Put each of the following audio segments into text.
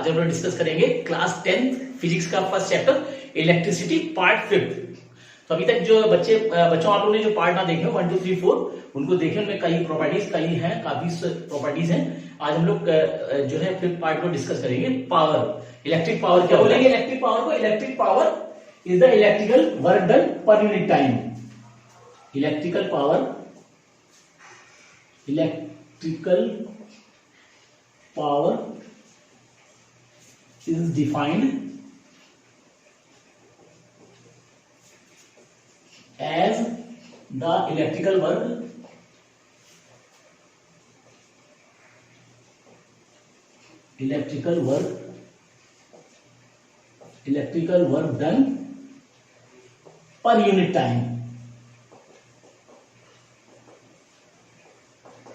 आज हम लोग डिस्कस करेंगे क्लास 10th फिजिक्स का फर्स्ट चैप्टर इलेक्ट्रिसिटी पार्ट 5। तो अभी तक जो बच्चों आप लोगों ने जो पार्ट ना देखे 1 2 3 4 उनको देखे, उनमें कई प्रॉपर्टीज काफी प्रॉपर्टीज हैं। आज हम लोग जो है फिफ्थ पार्ट को डिस्कस करेंगे। पावर, इलेक्ट्रिक पावर क्या बोलेंगे? इलेक्ट्रिक पावर को, electric power is the electrical work done per unit time. Electrical power, electrical power is defined as the electrical work done per unit time।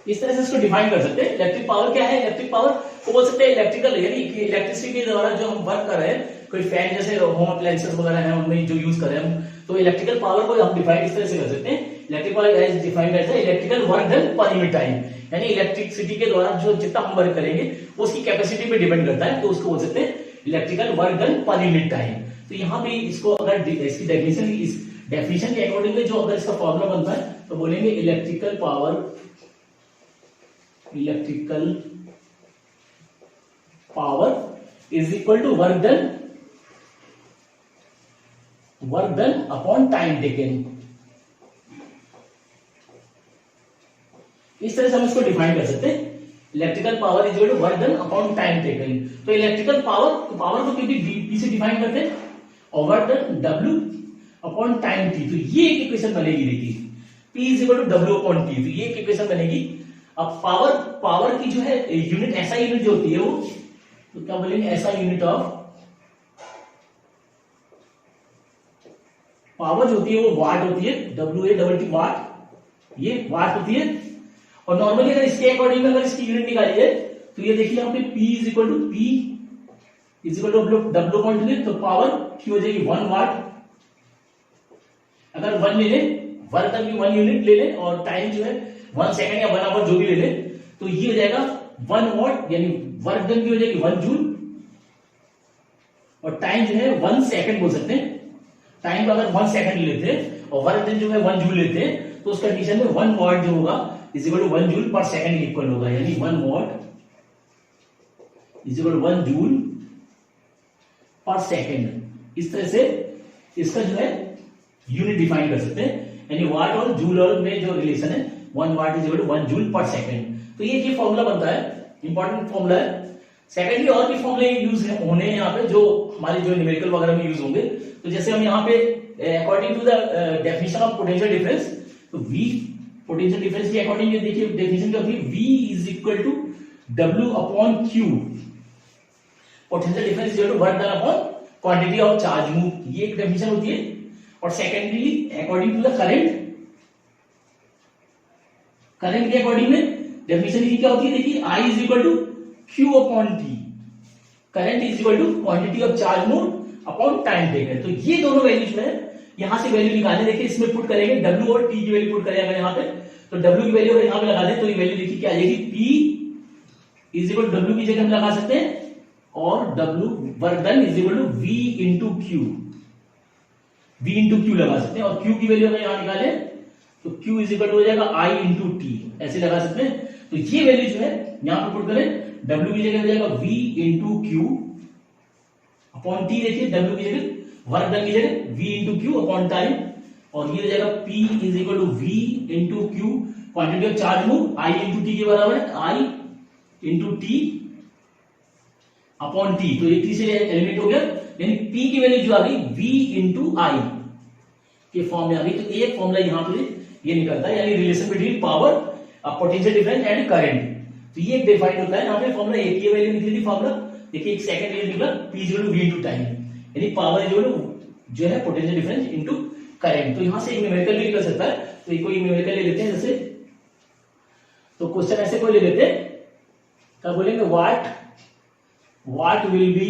इस तरह से इसको define कर सकते हैं। इलेक्ट्रिक पावर क्या है? इलेक्ट्रिक पावर को बोल सकते हैं इलेक्ट्रिकल, यानी कि इलेक्ट्रिसिटी के द्वारा जो हम वर्क कर रहे हैं, कोई फैन जैसे होम अप्लायंसेस वगैरह हैं उनमें जो यूज कर रहे हैं हम, तो इलेक्ट्रिकल पावर को हम डिफाइन इस तरह से कर सकते हैं। Electric power is defined as electrical work done per unit time, यानी इलेक्ट्रिसिटी के द्वारा जो जितना हम वर्क करेंगे उसकी कैपेसिटी पे डिपेंड करता है, तो उसको बोल सकते हैं electrical work done per unit time. तो यहाँ भी इसको अगर इसकी डेफिनेशन के अकॉर्डिंग में जो अगर इसका फॉर्मूला बनता है तो बोलेंगे electrical power is equal to work done upon time taken. इस तरह से हम इसको डिफाइन कर सकते हैं। Electrical power is equal to work done upon time taken. तो इलेक्ट्रिकल पावर को क्योंकि डी से डिफाइन करते हैं और work done W upon time T. तो ये एक इक्वेशन बनेगी, देखिए P is equal to W upon T. तो ये एक इक्वेशन बनेगी। अब पावर की जो है यूनिट, ऐसा यूनिट जो होती है वो, तो क्या बोलेंगे, ऐसा यूनिट ऑफ पावर जो होती है वो वाट होती है, WA वाट, ये वाट होती है। और नॉर्मली अगर इसके अकॉर्डिंग अगर इसकी यूनिट निकाली जाए तो ये देखिए यहाँ पे P is equal to W point ले, तो पावर की हो जाएगी 1 वाट। अगर 1 ले ले, वर्क डन की 1 यूनिट ले ले और टाइम जो है 1 सेकंड या 1 आवर जो भी ले ले, तो ये हो जाएगा 1 वॉट, यानी वर्क डन की हो जाएगी 1 जूल और टाइम जो है 1 सेकंड बोल सकते हैं। टाइम अगर 1 सेकंड लेते हैं और वर्क डन जो है 1 जूल लेते हैं, तो उस कंडीशन में 1 वॉट जो होगा is equal to 1 joule per second equal होगा, यानी 1 watt is equal to 1 joule per second. इस तरह से इसका जो है यूनिट डिफाइन कर सकते हैं, यानी वाट और जूल और में जो रिलेशन है 1 watt is equal to 1 joule per second. तो ये फॉर्मूला बनता है, इंपॉर्टेंट फॉर्मूला है। सेकेंडली और भी फॉर्मूले यूज होने हैं यहाँ पे, जो हमारे जो न्यूमेरिकल वगैरह में यूज होंगे। तो जैसे हम यहाँ पे according to the definition of potential difference, तो V पोटेंशियल डिफरेंस के अकॉर्डिंग देखिए डेफिनेशन क्या होगी, V is equal to W upon Q। Potential difference is equal to work done upon quantity of charge move, ये एक definition होती है। और secondly according to the current के अकॉर्डिंग में डेफिनेशन क्या होती है, देखिए I is equal to Q upon T। Current is equal to quantity of charge move upon time taken. तो ये दोनों वैल्यू जो है यहां से वैल्यू निकालने, देखिए इसमें पुट करेंगे W और T की वैल्यू पुट करेंगे यहाँ पे, तो W की वैल्यू अगर यहाँ पे लगा दें तो ये वैल्यू देखिए क्या आ जाएगी, P is equal to W की जगह हम लगा सकते हैं और W work done is equal to V into Q लगा सकते हैं। और Q की वैल्यू अगर यहाँ निकाले तो Q इज इक्वल टू हो जाएगा I इंटू T, ऐसे लगा सकते हैं। तो ये वैल्यू जो है यहां पर पुट करें, W की जगह हो जाएगा V into Q upon T। देखिए W की जगह वर्क डन की जगह V into Q upon time, और ये हो जाएगा P is equal to V into Q, quantity of charge move I into T के बराबर है, I into T upon T। तो ये T से एलिमिनेट हो गया, यानी P की वैल्यू जो आ गई V इंटू I के फॉर्म में आ गई। तो एक फॉर्मूला यहां पे ये निकलता है, यानी relation between power, potential difference and current. तो ये डिफाइन होता है यहाँ पे फॉर्मूला। एक ये वैल्यू निकली थी फॉर्मूला, देखिए एक सेकंड वैल्यू निकला P is equal to V into time, यानी पावर इज इक्वल टू जो है पोटेंशियल डिफरेंस इंटू करंट। तो यहां से एक न्यूमेरिकल भी निकल सकता है। तो ये कोई न्यूमेरिकल ले लेते हैं, जैसे तो क्वेश्चन ऐसे कोई ले लेते हैं, क्या बोलेंगे, what will be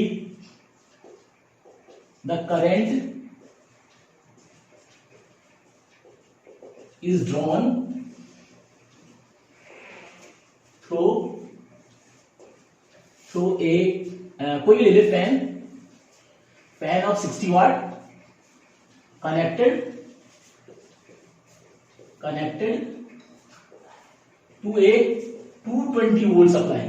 the current is drawn through a कोई ले ले fan, fan of 60 watt connected to a 220 volt supply.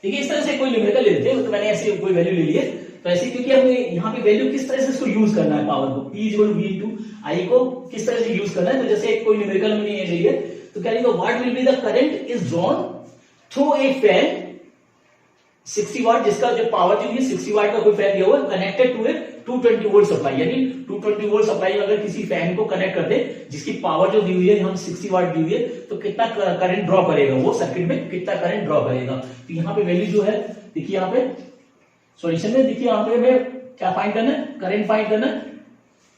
ठीक है, इस तरह से कोई न्यूमेरिकल ले लेते हैं, तो मैंने ऐसे कोई वैल्यू ले ली है, तो ऐसे क्योंकि हमें यहाँ पे वैल्यू किस तरह से इसको यूज करना है, पावर को P = V × I को किस तरह से यूज करना है, तो जैसे कोई न्यूमेरिकल हमने ये ले लिया, तो क्या लिखा, what will be the current is drawn through a fan 60 वाट, जिसका जो पावर जो है 60 वाट का कोई फैन दिया हुआ है, connected to a 220 volt supply, यानी 220 वोल्ट सप्लाई में अगर किसी फैन को कनेक्ट कर दे जिसकी पावर जो दी हुई है हम 60 वाट दी हुई है, तो कितना करंट ड्रॉ करेगा, वो सर्किट में कितना करंट ड्रॉ करेगा। तो यहाँ पे वैल्यू जो है देखिए, यहाँ पे सॉल्यूशन में देखिए, यहाँ पे हमें क्या फाइंड करना है, करंट फाइंड करना है,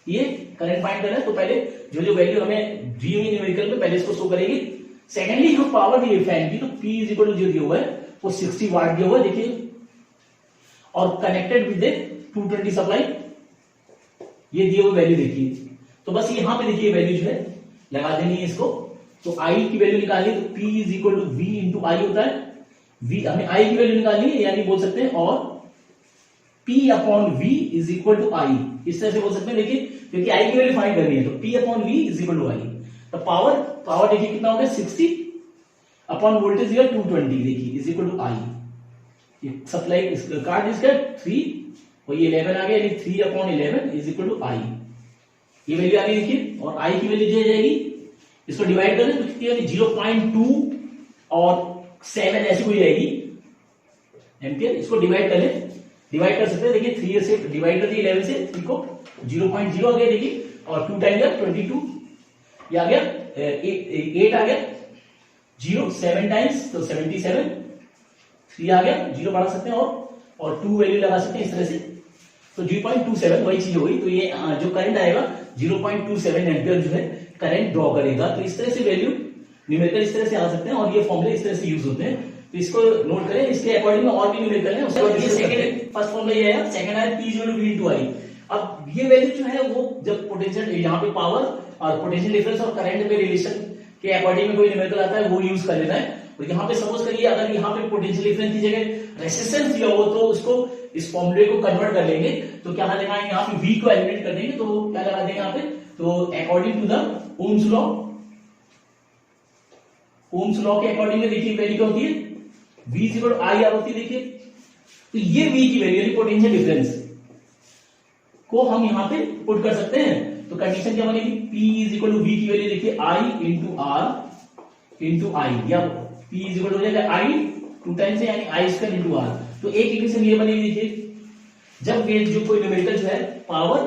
ये करंट फाइंड करना है। तो पहले जो वैल्यू हमें दी हुई न्यूमेरिकल में पहले इसको शो करेगी। सेकेंडली हम पावर दी है फैन की, तो P = जो दिया हुआ है वो 60 वाट दिया हुआ है देखिए, और कनेक्टेड विद 220 सप्लाई, ये दिए हुए वैल्यू देखिए। तो बस यहां पे देखिए वैल्यू जो है लगा देनी है इसको। तो I की वैल्यू निकाली तो P = V × I होता है, V हमें I की वैल्यू निकालनी है, यानी बोल सकते हैं और P/V = I, इस तरह से बोल सकते हैं देखिए, क्योंकि I की वैल्यू फाइंड करनी है, तो P/V = I। तो पावर देखिए कितना हो गया, 60 अपॉन वोल्टेज दिया 220 देखिए = I। ये सप्लाई कार्ड इसका 3 और ये 11 आ गया, यानी 3/11 = I। ये वैल्यू आ गई देखिए, और I की वैल्यू दी जाएगी, इसको डिवाइड करें तो कितनी आएगी, 0.2 और 7 ऐसी कोई आएगी एम्पियर। इसको डिवाइड करें, डिवाइड कर सकते हैं देखिए, 3 से डिवाइड कर दिए 11 से, 3 को 0.0 आ गया देखिए, और 2 टाइम 22 ये आ गया, 8 आ गया, 0 7 टाइम्स तो 77, 3 आ गया, 0 बढ़ा सकते हैं और 2 वैल्यू लगा सकते हैं इस तरह से, तो 0.27 वही चीज हो गई। तो ये जो करंट आएगा 0.27 एम्पियर जो है करंट ड्रॉ करेगा। तो इस तरह से वैल्यू न्यूमेरिकल इस तरह से आ सकते हैं, और ये फॉर्मूले इस तरह से यूज होते हैं, तो इसको नोट करें। इसके अकॉर्डिंग में और भी न्यूमेरिकल है, उसके बाद ये सेकंड फर्स्ट फॉर्मूला ये है, सेकंड है P = V × I। अब ये वैल्यू जो है वो जब पोटेंशियल, यहाँ पे पावर और पोटेंशियल डिफरेंस और करंट में रिलेशन के अकॉर्डिंग में कोई न्यूमेरिकल आता है वो यूज कर लेना है। और यहाँ पे सपोज करिए अगर यहाँ पे पोटेंशियल डिफरेंस की जगह रेसिस्टेंस दिया हो, तो उसको इस फॉर्मूले को कन्वर्ट कर लेंगे, तो क्या लगाएंगे यहाँ पे V को एलिमिनेट कर देंगे, तो क्या लगा देंगे यहाँ पे, तो according to the Ohm's law के अकॉर्डिंग में देखिए वैल्यू क्या होती है, V = I होती है देखिए। तो ये V की वैल्यू यानी पोटेंशियल डिफरेंस को हम यहाँ पे पुट कर सकते हैं। तो कंडीशन क्या बनेगी, P = V की वैल्यू देखिए I × R × I, या P हो जाएगा I 2 टाइम्स है, यानी I² × R। तो एक इक्वेशन ये बनेगी देखिए, जब ये जो कोई न्यूमेरिकल जो है पावर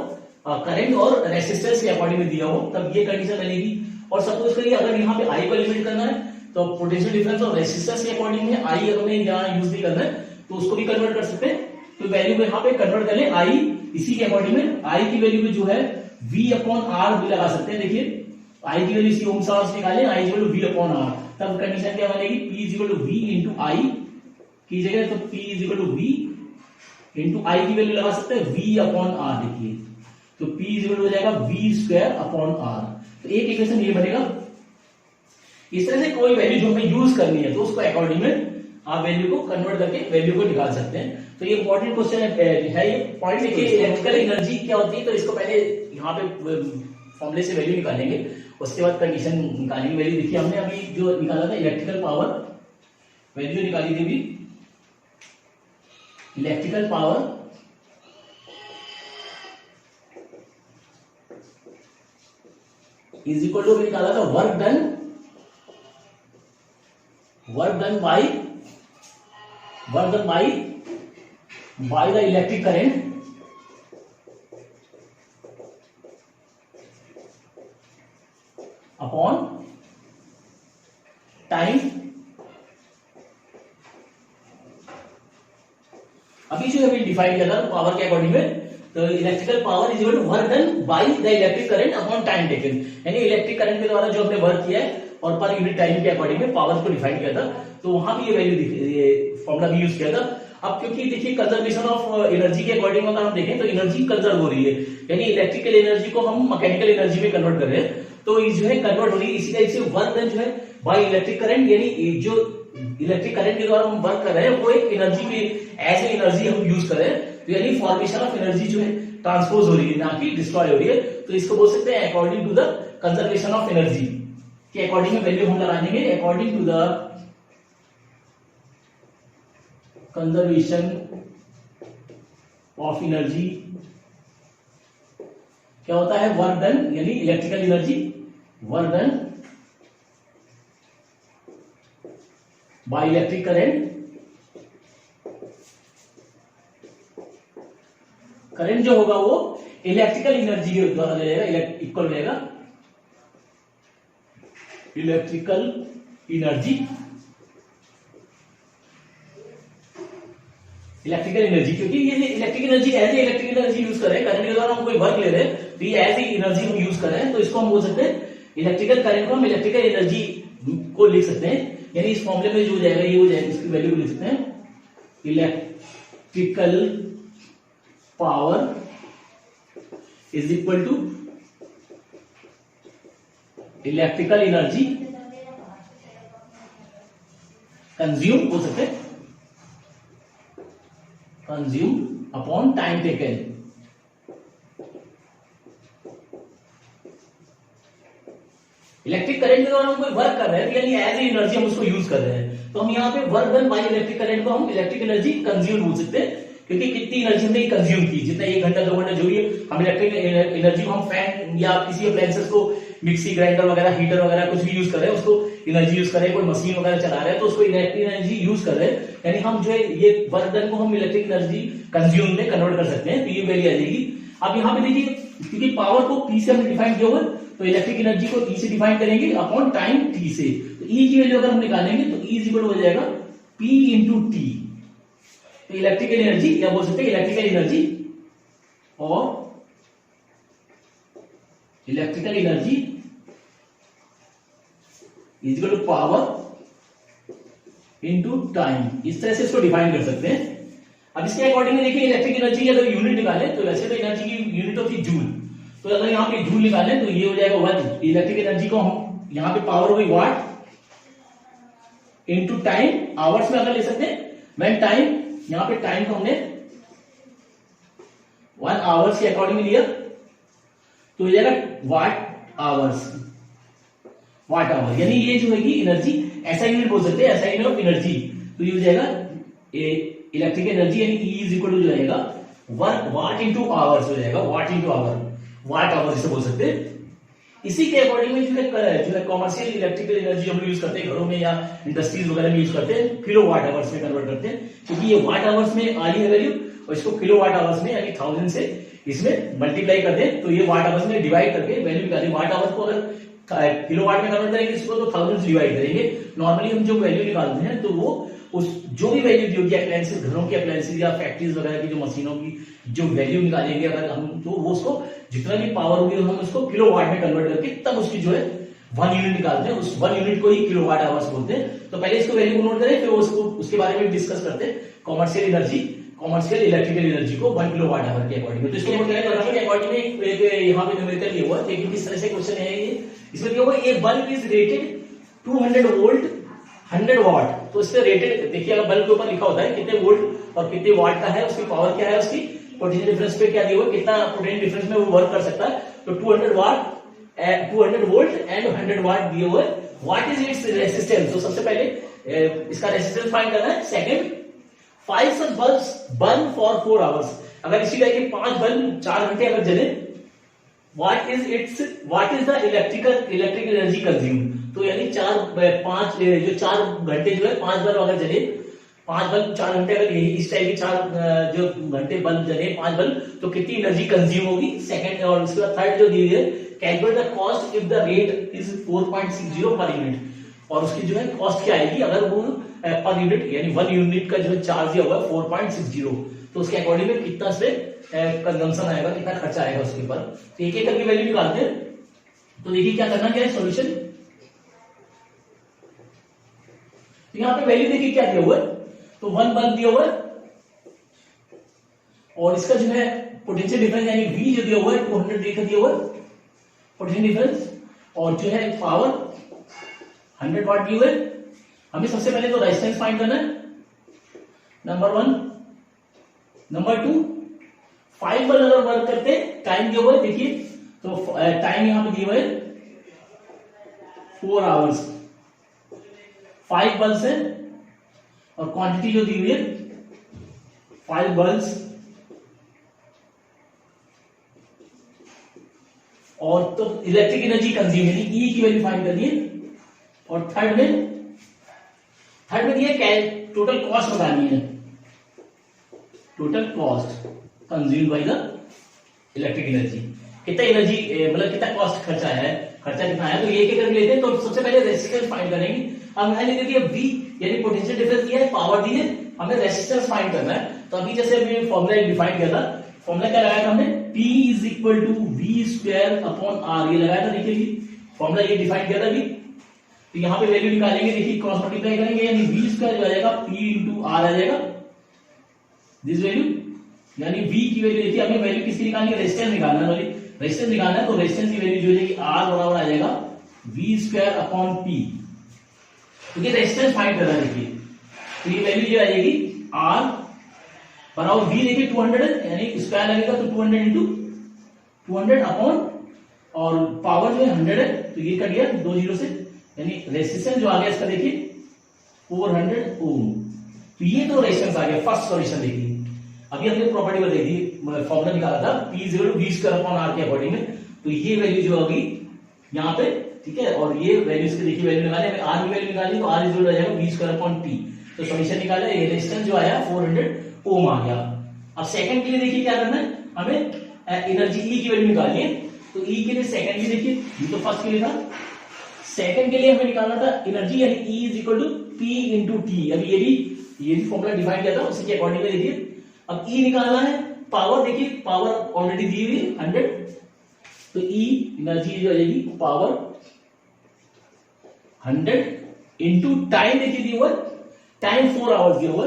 करंट और रेसिस्टेंस के अकॉर्डिंग में दिया हो, तब ये कंडीशन बनेगी। और सपोज करिए अगर यहाँ पे I को एलिमिनेट करना है, तो पोटेंशियल डिफरेंस और रेसिस्टेंस के अकॉर्डिंग में I हमें यहाँ यूज नहीं करना है, तो उसको भी कन्वर्ट कर सकते हैं। तो वैल्यू को यहाँ पे कन्वर्ट कर लें I, इसी के अकॉर्डिंग में I की वैल्यू में जो है V/R भी लगा सकते हैं देखिए, I की वैल्यू इसी ओम्स लॉ से निकालें, I = V/R, तब कंडीशन क्या बनेगी, P = V × I की जगह, तो P = V × I की वैल्यू लगा सकते हैं V/R देखिए, तो P हो जाएगा V²/R। तो एक इक्वेशन ये बनेगा। इस तरह से कोई वैल्यू जो हमें यूज करनी है, तो उसको अकॉर्डिंग में आप वैल्यू को कन्वर्ट करके वैल्यू को निकाल सकते हैं। तो ये इंपॉर्टेंट क्वेश्चन है ये पॉइंट। देखिए इलेक्ट्रिकल एनर्जी क्या होती है, तो इसको पहले यहाँ पे फॉर्मूले से वैल्यू निकालेंगे, उसके बाद कंडीशन निकालेंगे। वैल्यू देखिए हमने अभी जो निकाला था इलेक्ट्रिकल पावर, वैल्यू निकाली थी अभी electrical power is equal to निकाला था work done by the electric current upon time. अभी जो अभी डिफाइन किया था पावर के अकॉर्डिंग में, तो electrical power is equal to work done by the electric current upon time taken, यानी इलेक्ट्रिक करंट के द्वारा जो हमने वर्क किया है और पर यूनिट टाइम के अकॉर्डिंग में पावर को डिफाइन किया था, तो वहां भी ये वैल्यू ये फॉर्मूला भी यूज किया था। अब क्योंकि देखिए कंजर्वेशन ऑफ एनर्जी के अकॉर्डिंग अगर हम देखें तो एनर्जी कंजर्व हो रही है, यानी इलेक्ट्रिकल एनर्जी को हम मैकेनिकल एनर्जी में कन्वर्ट कर रहे हैं, तो ये जो है कन्वर्ट हो रही है। इसी तरह से वर्क डन जो है बाय इलेक्ट्रिक करंट, यानी जो इलेक्ट्रिक करंट के द्वारा हम वर्क कर रहे हैं वो एक एनर्जी में एज ए एनर्जी हम यूज कर रहे हैं, तो यानी फॉर्मेशन ऑफ एनर्जी जो है ट्रांसपोज हो रही है ना कि डिस्ट्रॉय हो रही है। तो इसको बोल सकते हैं according to the conservation of energy के अकॉर्डिंग में वैल्यू हम लगा देंगे according to the conservation of energy. क्या होता है वर्क डन यानी electrical energy, work done by electric current, current जो होगा वो इलेक्ट्रिकल एनर्जी के द्वारा रहेगा, इक्वल रहेगा इलेक्ट्रिकल एनर्जी, इलेक्ट्रिकल एनर्जी, क्योंकि ये electric energy as a electric energy use कर रहे हैं, करंट के द्वारा हम कोई वर्क ले रहे हैं तो ये एज ए एनर्जी हम यूज कर रहे हैं, तो इसको हम बोल सकते हैं इलेक्ट्रिकल करंट को हम इलेक्ट्रिकल एनर्जी को लिख सकते हैं, यानी इस फॉर्मूले में जो हो जाएगा ये हो जाएगा, इसकी वैल्यू लिख सकते हैं electrical power is equal to electrical energy consume हो सकते हैं, consume upon time taken. Electric current के द्वारा हम कोई वर्क कर रहे हैं यानी एज ए एनर्जी हम उसको यूज कर रहे हैं, तो हम यहाँ पे work done by electric current को हम इलेक्ट्रिक एनर्जी कंज्यूम बोल सकते हैं, क्योंकि कितनी एनर्जी हमने कंज्यूम की, जितना 1 घंटा 2 घंटा जो भी हम इलेक्ट्रिक एनर्जी को हम फैन या किसी अप्लायंसेस को मिक्सी ग्राइंडर वगैरह हीटर वगैरह कुछ भी यूज कर रहे हैं उसको एनर्जी यूज कर रहे हैं, कोई मशीन वगैरह चला रहे हैं तो उसको इलेक्ट्रिक एनर्जी यूज कर रहे हैं, यानी हम जो है ये वर्क डन को हम इलेक्ट्रिक एनर्जी कंज्यूम में कन्वर्ट कर सकते हैं, तो ये वैल्यू आ जाएगी। अब यहाँ पे देखिए क्योंकि पावर को P से हमने डिफाइन किया हुआ तो इलेक्ट्रिक एनर्जी को E से डिफाइन करेंगे अपॉन टाइम T से, तो E की वैल्यू अगर हम निकालेंगे तो E इक्वल हो जाएगा P इंटू T, तो इलेक्ट्रिकल एनर्जी या बोल सकते हैं इलेक्ट्रिकल एनर्जी और electrical energy equal to power into time, इस तरह से इसको डिफाइन कर सकते हैं। अब इसके अकॉर्डिंग देखिए इलेक्ट्रिक एनर्जी की अगर यूनिट निकाले तो वैसे तो एनर्जी की यूनिट होती है जूल, तो अगर यहाँ पे जूल निकाले तो ये हो जाएगा 1, इलेक्ट्रिक एनर्जी को हम यहाँ पे पावर हो गई वाट इंटू टाइम, आवर्स में अगर ले सकते हैं व्हेन टाइम, यहाँ पे टाइम को हमने 1 आवर्स के अकॉर्डिंग लिया तो हो जाएगा वाट आवर्स, वाट आवर, यानी ये जो है एनर्जी ऐसा यूनिट बोल सकते हैं, ऐसा यूनिट ऑफ एनर्जी, तो ये हो जाएगा इलेक्ट्रिक एनर्जी यानी E इज इक्वल टू जो आएगा वर्क वाट इंटू आवर्स हो जाएगा, वाट इंटू आवर, वाट आवर जिसे बोल सकते हैं। इसी के अकॉर्डिंग में जो है कॉमर्शियल इलेक्ट्रिकल एनर्जी हम यूज करते हैं घरों में या इंडस्ट्रीज वगैरह में यूज करते हैं, किलो वाट आवर्स में कन्वर्ट करते हैं, क्योंकि ये वाट आवर्स में आ रही है वैल्यू और इसको किलो वाट आवर्स में यानी 1000 से इसमें मल्टीप्लाई कर दें तो ये वाट आवर्स में डिवाइड करके वैल्यू निकालें। वाट आवर्स को अगर किलो वाट में कन्वर्ट करेंगे इसको तो 1000 से डिवाइड करेंगे, नॉर्मली हम जो वैल्यू निकालते हैं तो वो उस जो भी वैल्यू दी होगी अप्लायंसेस, घरों की अप्लायंसेस या फैक्ट्रीज वगैरह की जो मशीनों की जो वैल्यू निकालेंगे अगर हम तो वो उसको जितना भी पावर होगी हम उसको किलो वाट में कन्वर्ट करके तब उसकी जो है 1 यूनिट निकालते हैं, उस 1 यूनिट को ही किलो वाट आवर्स बोलते हैं। तो पहले इसको वैल्यू को नोट करें फिर उसको उसके बारे में डिस्कस करते हैं, commercial energy, commercial electrical energy को 1 किलो वाट आवर के अकॉर्डिंग, तो इसको नोट करें के अकॉर्डिंग में यहाँ पे न्यूमेरिकल ये हुआ, लेकिन किस तरह से क्वेश्चन है ये, इसमें क्या हुआ एक बल्ब इज रेटेड 200 वोल्ट 100 वाट, तो इससे रेटेड देखिए अगर बल्ब के ऊपर लिखा होता है कितने वोल्ट और कितने वाट का है, उसकी पावर क्या है, उसकी पोटेंशियल डिफरेंस पे क्या दिया हुआ कितना पोटेंशियल डिफरेंस में वो वर्क कर सकता है, तो 200 वोल्ट एंड 100 वाट दिए हुए। व्हाट इज इट्स रेसिस्टेंस, तो सबसे पहले इसका रेसिस्टेंस फाइंड करना है। Second 5 such bulbs burn for 4 hours, अगर इसी तरह के 5 बल्ब 4 घंटे अगर जले, what is the electric energy consume, तो यानी 4 घंटे जो है 5 बल्ब अगर जले, 5 बल्ब 4 घंटे अगर इस टाइप के 4 जो घंटे बल्ब जले 5 बल्ब तो कितनी एनर्जी कंज्यूम होगी। सेकंड और उसके बाद थर्ड जो दी है calculate the cost if the rate is 4.60 per unit, और उसकी जो है कॉस्ट क्या आएगी अगर वो पर यूनिट यानी 1 यूनिट का जो है चार्ज दिया हुआ है 4.60, तो उसके अकॉर्डिंग में कितना से कंजम्पशन आएगा, कितना खर्चा आएगा उसके ऊपर, तो एक एक करके वैल्यू निकालते हैं। तो देखिए क्या करना क्या है सॉल्यूशन, तो यहाँ पे वैल्यू देखिए क्या दिया हुआ है, तो 1 बल्ब दिया हुआ है और इसका जो है पोटेंशियल डिफरेंस यानी V जो दिया हुआ है 200 दिया हुआ है पोटेंशियल डिफरेंस, और जो है पावर 100 वाट दी हुई है, हमें सबसे पहले तो रेजिस्टेंस फाइंड करना है, नंबर 1। नंबर 2, 5 बल्ब अगर वर्क करते, टाइम दिया हुआ है देखिए, तो टाइम यहां पे दिया हुआ है 4 आवर्स, 5 बल्ब है और क्वांटिटी जो दी हुई है 5 बल्ब, और तो इलेक्ट्रिक एनर्जी कंज्यूम यानी ई की वैल्यू फाइंड करनी है। और थर्ड में दिया टोटल कॉस्ट बतानी है, total cost consumed by the electric energy, कितना एनर्जी मतलब कितना कॉस्ट खर्चा है, खर्चा कितना है। तो ये क्या करके लेते हैं, तो सबसे पहले रेजिस्टेंस फाइंड करेंगे। अब मैंने देखिए V यानी पोटेंशियल डिफरेंस दिया है, पावर दी है, हमें रेजिस्टेंस फाइंड करना है। तो अभी जैसे हमने फॉर्मूला डिफाइन किया था, फॉर्मूला क्या लगाया था हमने, P is equal to V square upon R, ये लगाया था। देखिए फॉर्मूला ये डिफाइन किया था अभी, तो यहाँ पे वैल्यू निकालेंगे, देखिए क्रॉस मल्टीप्लाई करेंगे, यानी वी स्क्वायर जो आ जाएगा P इंटू आर आ जाएगा, दिस वैल्यू, यानी V की वैल्यू देखिए हमें वैल्यू किसकी निकालनी है, रेजिस्टेंस निकालना है, रेजिस्टेंस निकालना है। तो रेजिस्टेंस की वैल्यू जो हो जाएगी R बराबर आ जाएगा वी स्क्वायर अपॉन P, क्योंकि रेजिस्टेंस फाइंड करना है। देखिए तो ये वैल्यू जो आ जाएगी R बराबर V, देखिए 200 है, यानी स्क्वायर लगेगा तो 200 इंटू 200 अपॉन, और पावर जो है 100 है, तो ये कट गया 2 जीरो से, यानी रेजिस्टेंस जो आ गया इसका देखिए 400 ओम। तो ये तो रेजिस्टेंस आ गया फर्स्ट सॉल्यूशन। देखिए अभी हमने प्रॉपर्टी बताई थी, फॉर्मूला निकाला था P is equal to V square upon R के अकॉर्डिंग में, तो ये वैल्यू जो होगी यहाँ पे, ठीक है, और ये वैल्यूज की देखिए वैल्यू निकाले, हमें आर की वैल्यू निकाली, तो आर इज इक्वल टू आ जाएगा वी स्क्वायर अपॉन टी, तो सॉल्यूशन निकाला, ये रेजिस्टेंस जो आया 400 ओम आ गया। अब सेकंड के लिए देखिए क्या करना है, हमें एनर्जी ई की वैल्यू निकालनी है। तो ई के लिए सेकंड के लिए देखिए, ये तो फर्स्ट के लिए था, सेकंड के लिए हमें निकालना था एनर्जी, यानी E is equal to P into T. अब ये भी फॉर्मूला डिफाइन किया था, उसी के अकॉर्डिंग में देखिए अब ई निकालना है। पावर देखिए, पावर ऑलरेडी दी हुई 100, तो ई एनर्जी जो आ जाएगी पावर 100 इंटू टाइम देखिए दी हुआ, टाइम 4 आवर्स दिया हुआ,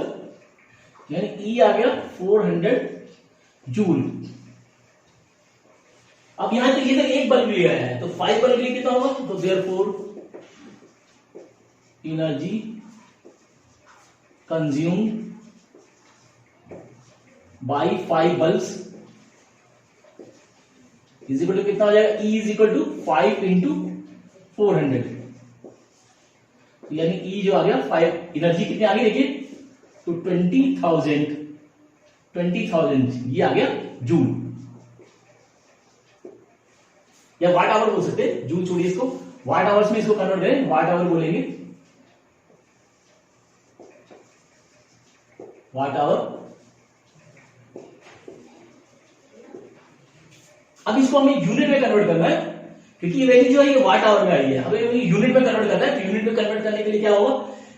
यानी ई आ गया 400 जूल। अब यहां तो ये तो एक बल्ब लिया है, तो 5 बल्ब लिए कितना होगा, तो therefore energy consume by 5 bulbs is equal to कितना हो जाएगा, E is equal to 5 into 400, यानी ई जो आ गया 5, एनर्जी कितनी आ गई देखिए, तो 20,000 ये आ गया जूल, या वाट आवर बोल सकते हैं, जूल छोड़िए इसको, वाट आवर्स में इसको कन्वर्ट करें, वाट आवर बोलेंगे, वाट आवर। अब इसको हमें यूनिट में कन्वर्ट करना है, क्योंकि ये वैल्यू जो है ये वाट आवर में आई है, हमें यूनिट में कन्वर्ट करना है। तो यूनिट में कन्वर्ट करने के लिए क्या होगा,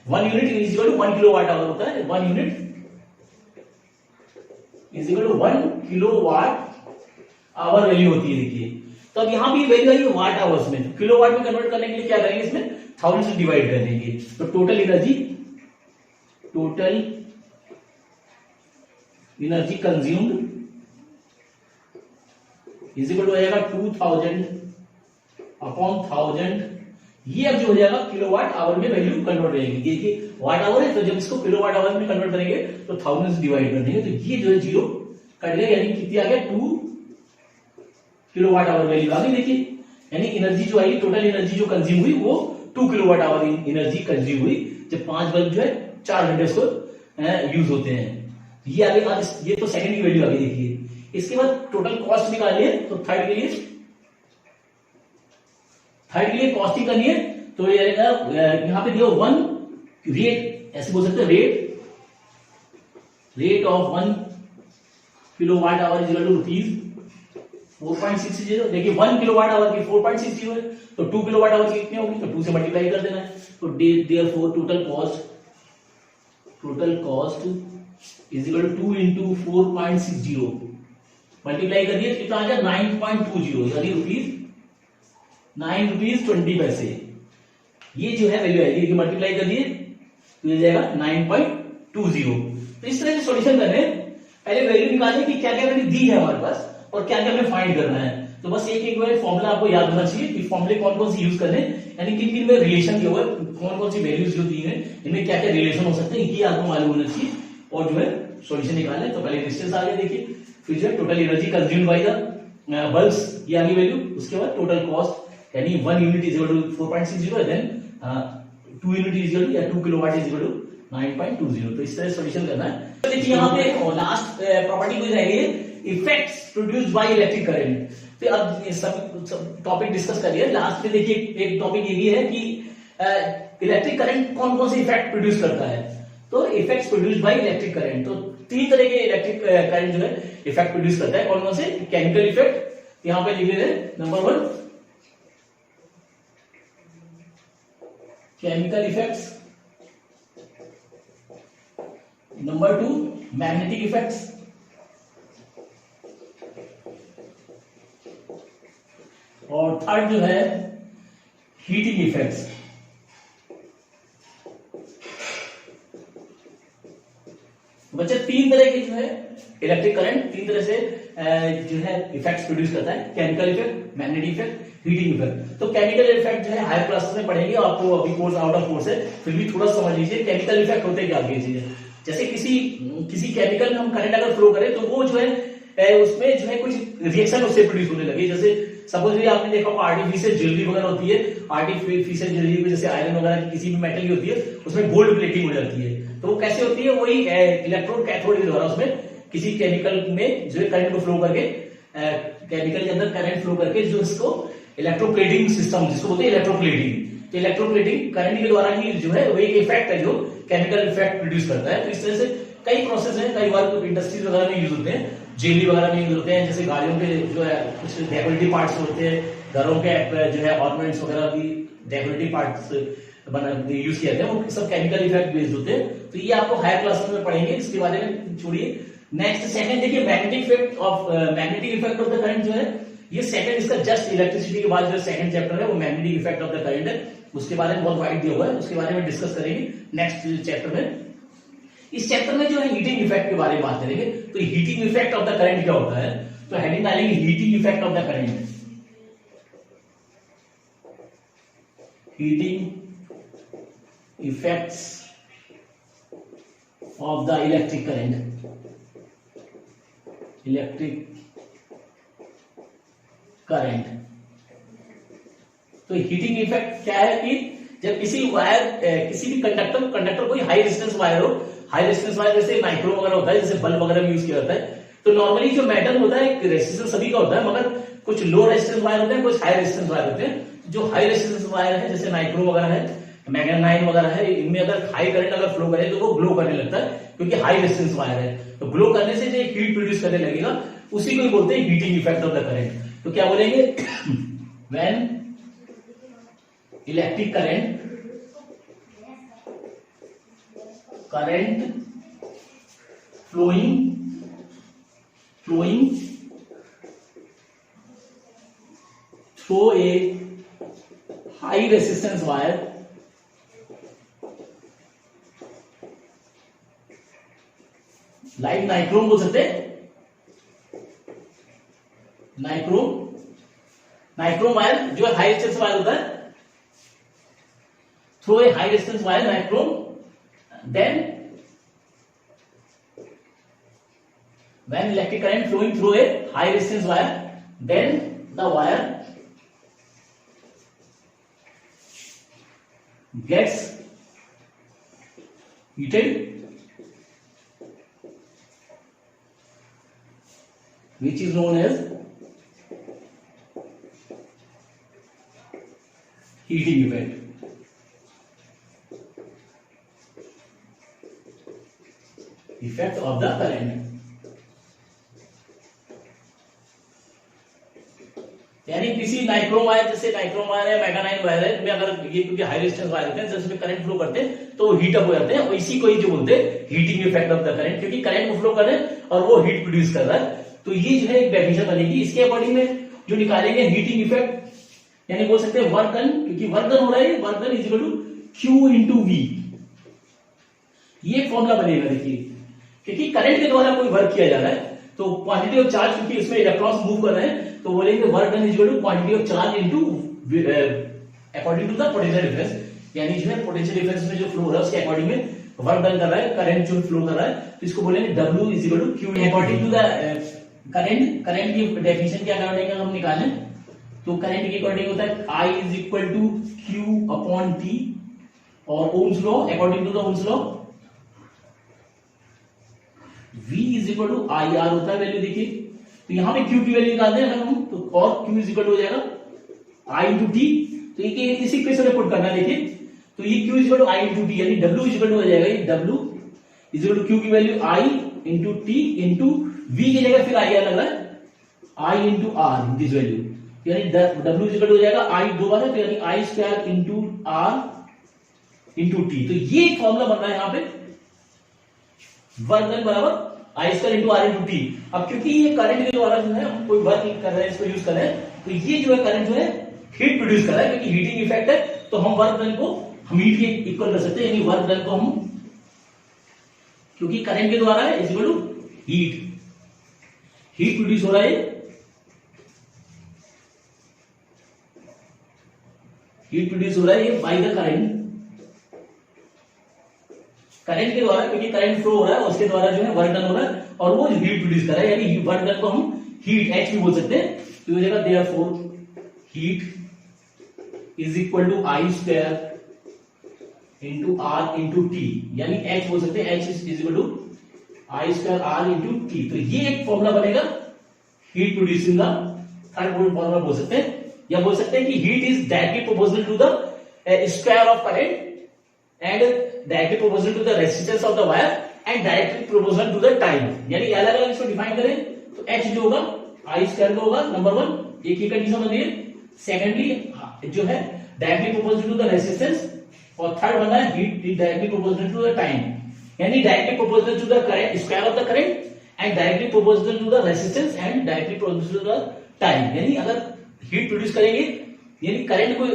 1 unit is equal to 1 kilo watt hour होता है, 1 unit is equal to 1 kilo watt hour value होती है। देखिए तो अब यहां भी वैल्यू आई है वाट आवर्स में, तो किलो वाट में कन्वर्ट करने के लिए क्या करेंगे, इसमें 1000 से डिवाइड कर देंगे, तो total energy consumed is equal to हो जाएगा 2000 अपॉन 1000, ये अब जो हो जाएगा किलोवाट आवर में वैल्यू कन्वर्ट रहेगी। देखिए वाट आवर है, तो जब इसको किलोवाट आवर में कन्वर्ट करेंगे तो 1000 से डिवाइड कर देंगे, तो ये जो है जीरो कट गया, यानी कितनी आ गया 2 किलोवाट आवर वैल्यू आ गई। देखिए यानी एनर्जी जो आई, टोटल एनर्जी जो कंज्यूम हुई वो 2 किलोवाट आवर एनर्जी कंज्यूम हुई, जब 5 बल्ब जो है 4 घंटे उसको यूज होते हैं। ये आगे, ये तो सेकंड की वैल्यू आ गई। देखिए इसके बाद टोटल कॉस्ट निकालिए, तो थर्ड के लिए कॉस्टिंग करनी है, तो यहां पे दिया 1 रेट, ऐसे बोल सकते हैं rate of 1 kilowatt hour is equal to rupees 4.60। देखिए 1 किलोवाट आवर की 4.60 है, तो 2 किलोवाट आवर की कितनी होगी, तो 2 से मल्टीप्लाई कर देना है, तो therefore total cost is equal to 2 into 4.60, multiply कर दिए कितना आ गया 9.20, यानी ₹9.20। ये जो है वैल्यू आएगी, मल्टीप्लाई कर दिए तो ये जाएगा 9.20। तो इस तरह से सॉल्यूशन करने पहले वैल्यू निकालिए कि क्या क्या वैल्यू दी है हमारे पास और क्या क्या हमें फाइंड करना है। तो बस एक बार फॉर्मूला आपको याद होना चाहिए कि फॉर्मूले कौन कौन से यूज करने, यानी किन किन में रिलेशन दिया हुआ है, कौन कौन सी वैल्यूज जो दी है, इनमें क्या क्या रिलेशन हो सकते हैं, ये आपको मालूम होना चाहिए। और जो है सॉल्यूशन निकालना है। तो पहले रेजिस्टेंस आ गया देखिए, फिर जो है total energy consumed by the bulbs, ये आ गई वैल्यू। उसके बाद टोटल कॉस्ट, यानी 1 unit is equal to 4.60, then 2 unit is equal to या 2 किलोवाट इज इक्वल टू 9.20। तो इस तरह सॉल्यूशन करना है। तो देखिए यहाँ पे लास्ट प्रॉपर्टी कोई रह गई है, effects produced by electric current. तो अब सब टॉपिक डिस्कस कर लिया। लास्ट में देखिए एक टॉपिक ये भी है कि इलेक्ट्रिक करंट कौन कौन से इफेक्ट प्रोड्यूस करता है। तो effects produced by electric current, तो 3 तरह के इलेक्ट्रिक करंट जो है इफेक्ट प्रोड्यूस करता है। कौन कौन से? केमिकल इफेक्ट, यहां पे लिखे हैं number 1 chemical effects, number 2 magnetic effects, और थर्ड जो है हीटिंग इफेक्ट्स। बच्चे 3 तरह के जो है इलेक्ट्रिक करंट 3 तरह से जो है इफेक्ट्स प्रोड्यूस करता है, chemical effect, magnetic effect, heating effect. तो केमिकल इफेक्ट जो है हायर क्लासेस में पढ़ेंगे, आपको अभी कोर्स आउट ऑफ कोर्स है, फिर भी थोड़ा समझ लीजिए केमिकल इफेक्ट होते क्या चीज है। जैसे किसी केमिकल में हम करंट अगर फ्लो करें तो वो जो है उसमें जो है कुछ रिएक्शन उससे प्रोड्यूस होने लगे। जैसे सपोज आपने देखा होगा आर्टिफिशियल ज्वेलरी वगैरह होती है, आर्टिफिशियल ज्वेलरी में जैसे आयरन वगैरह किसी भी मेटल की होती है, उसमें गोल्ड प्लेटिंग हो जाती है। तो वो कैसे होती है? वही इलेक्ट्रोड कैथोड के द्वारा उसमें किसी केमिकल में जो है करंट को फ्लो करके, केमिकल के अंदर करंट फ्लो करके जो इसको इलेक्ट्रोप्लेटिंग सिस्टम जिसको बोलते हैं इलेक्ट्रोप्लेटिंग, तो इलेक्ट्रोप्लेटिंग करंट के द्वारा ही जो है वो एक इफेक्ट है जो केमिकल इफेक्ट प्रोड्यूस करता है। तो इस तरह से कई प्रोसेस है, कई बार इंडस्ट्रीज वगैरह में यूज होते हैं, जेली वगैरह में यूज होते हैं, जैसे गाड़ियों के जो है कुछ डेकोरेटिव पार्ट्स होते हैं, घरों के जो है ऑर्नामेंट्स वगैरह भी डेकोरेटिव पार्ट्स यूज किया जाता है, वो सब केमिकल इफेक्ट बेस्ड होते हैं। तो ये आपको हायर क्लासेस में पढ़ेंगे, इसके बारे में छोड़िए। नेक्स्ट सेकंड देखिए magnetic effect of the current जो है, ये सेकंड इसका जस्ट इलेक्ट्रिसिटी के बाद जो सेकंड चैप्टर है वो magnetic effect of the current है, उसके बारे में बहुत वाइड दिया हुआ है, उसके बारे में डिस्कस करेंगे नेक्स्ट चैप्टर में। इस चैप्टर में जो है हीटिंग इफेक्ट के बारे में बात करेंगे। तो heating effect of the current क्या होता है, तो हेडिंग डालेंगे heating effect of the current. Heating effects of the electric current, electric current. तो हीटिंग इफेक्ट क्या है कि जब किसी वायर किसी भी कंडक्टर कोई हाई रेजिस्टेंस वायर हो, हाई रेजिस्टेंस वायर जैसे माइक्रो वगैरह होता है, जैसे बल्ब वगैरह में यूज किया जाता है। तो नॉर्मली जो मेटल होता है रेजिस्टेंस सभी का होता है, मगर कुछ लो रेजिस्टेंस वायर होते हैं, कुछ हाई रेजिस्टेंस वायर होते हैं। जो हाई रेजिस्टेंस वायर है जैसे माइक्रो वगैरह है, मैग्नेटाइट वगैरह है, इनमें अगर हाई करंट अगर फ्लो करे तो वो ग्लो करने लगता है, क्योंकि हाई रेजिस्टेंस वायर है। तो ग्लो करने से जो हीट प्रोड्यूस करने लगेगा, उसी को बोलते हैं heating effect of the current. तो क्या बोलेंगे? When electric current flowing through a high resistance wire like nichrome बोल सकते हैं, नाइक्रोम वायर जो हाई रेजिस्टेंस वायर होता है, through a high resistance wire nichrome, then when electric current flowing through a high resistance wire, then the wire gets heated, which is known as heating effect. Effect of the current, यानी किसी nichrome wire, जैसे nichrome wire है, magnetite wire है, में अगर ये क्योंकि high resistance wire होते हैं, जिसमें करंट फ्लो करते हैं तो वो हीट अप हो जाते हैं, और इसी को ही जो बोलते हैं heating effect of the current, क्योंकि करंट को फ्लो कर रहे हैं और वो हीट प्रोड्यूस कर रहा है। तो ये जो है एक डेफिनेशन बनेगी। इसके अकॉर्डिंग में जो निकालेंगे हीटिंग इफेक्ट, यानी बोल सकते हैं वर्क डन, क्योंकि वर्क डन हो रहा है, work done is equal to Q into V, ये फॉर्मूला बनेगा। देखिए क्योंकि करंट के द्वारा कोई वर्क किया जा रहा है, तो क्वांटिटी ऑफ चार्ज क्योंकि इसमें इलेक्ट्रॉन्स मूव कर रहे हैं तो बोलेंगे work done is equal to quantity of charge into according to the potential difference, यानी जो है पोटेंशियल डिफरेंस में जो फ्लो हो रहा है उसके अकॉर्डिंग में वर्क डन कर रहा है, करंट जो फ्लो कर रहा है, तो इसको बोलेंगे W is equal to Q according to the current की डेफिनेशन क्या अकॉर्डिंग हम निकालें तो करंट के अकॉर्डिंग होता है I is equal to Q upon T और Ohm's law according to the Ohm's law V is equal to IR होता है वैल्यू देखिए, तो यहां पे Q की वैल्यू निकालते हैं अगर हम तो और Q इज इक्वल टू हो जाएगा I इंटू T, तो ये इसी इक्वेशन में पुट करना है देखिए, तो ये Q is equal to I into T यानी W इज इक्वल टू हो जाएगा ये W is equal to Q की value I into T into V की जगह फिर IR लग रहा है I into R this value, यानी W इज इक्वल टू हो जाएगा I दो बार है तो यानी I square into R into T, तो ये एक फॉर्मूला बन रहा है यहाँ पे वर्क डन बराबर I square into R into T। अब क्योंकि ये करंट के द्वारा जो है हम कोई वर्क कर रहे हैं इसको यूज कर रहे हैं तो ये जो है करंट जो है हीट प्रोड्यूस कर रहा है क्योंकि हीटिंग इफेक्ट है, तो हम वर्क डन को हम हीट के इक्वल कर सकते हैं, यानी वर्क डन को हम क्योंकि करंट के द्वारा है is equal to heat produce हो रहा है, हीट प्रोड्यूस हो रहा है ये बाय द करंट के द्वारा, क्योंकि करंट फ्लो हो रहा है उसके द्वारा जो है वर्क डन हो रहा है और वो हीट प्रोड्यूस कर रहा है, यानी वर्क डन को हम हीट H भी बोल सकते हैं, तो हो जाएगा therefore heat is equal to I square into R into T, यानी H बोल सकते हैं H is equal to I square R into T, तो ये एक फॉर्मूला बनेगा हीट प्रोड्यूसिंग का थर्ड फॉर्मूला बोल सकते हैं, या बोल सकते हैं कि heat is directly proportional to the square of current and directly proportional to the resistance of the wire and directly proportional to the time, यानी अलग अलग इसको डिफाइन करें तो H जो होगा I स्क्वायर का होगा नंबर वन, एक ही कंडीशन बन रही है, सेकेंडली जो है directly proportional to the resistance और थर्ड बना है heat directly proportional to the time, यानी directly proportional to the current square of the current and directly proportional to the resistance and directly proportional to the time, यानी अगर heat produce करेंगे यानी current को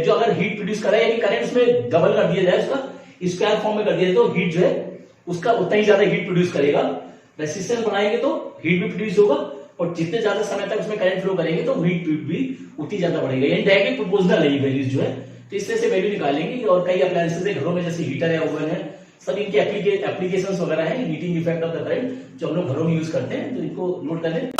जो अगर हीट प्रोड्यूस कर रहा है यानी करंट उसमें डबल कर दिया जाए उसका स्क्वायर फॉर्म में कर दिया जाए तो हीट जो है उसका उतना ही ज्यादा हीट प्रोड्यूस करेगा, रेजिस्टेंस बनाएंगे तो हीट भी प्रोड्यूस होगा और जितने ज्यादा समय तक उसमें करंट फ्लो करेंगे तो हीट भी उतनी ज्यादा बढ़ेगा, यानी डायरेक्टली प्रोपोर्शनल है ये वैल्यूज जो है, तो इससे से वैल्यू निकालेंगे और कई अप्लायंसेस है घरों में जैसे हीटर है ओवन है सब इनके एप्लीकेशंस वगैरह है heating effect of the current जो हम लोग घरों में यूज करते हैं, तो इनको नोट कर लें।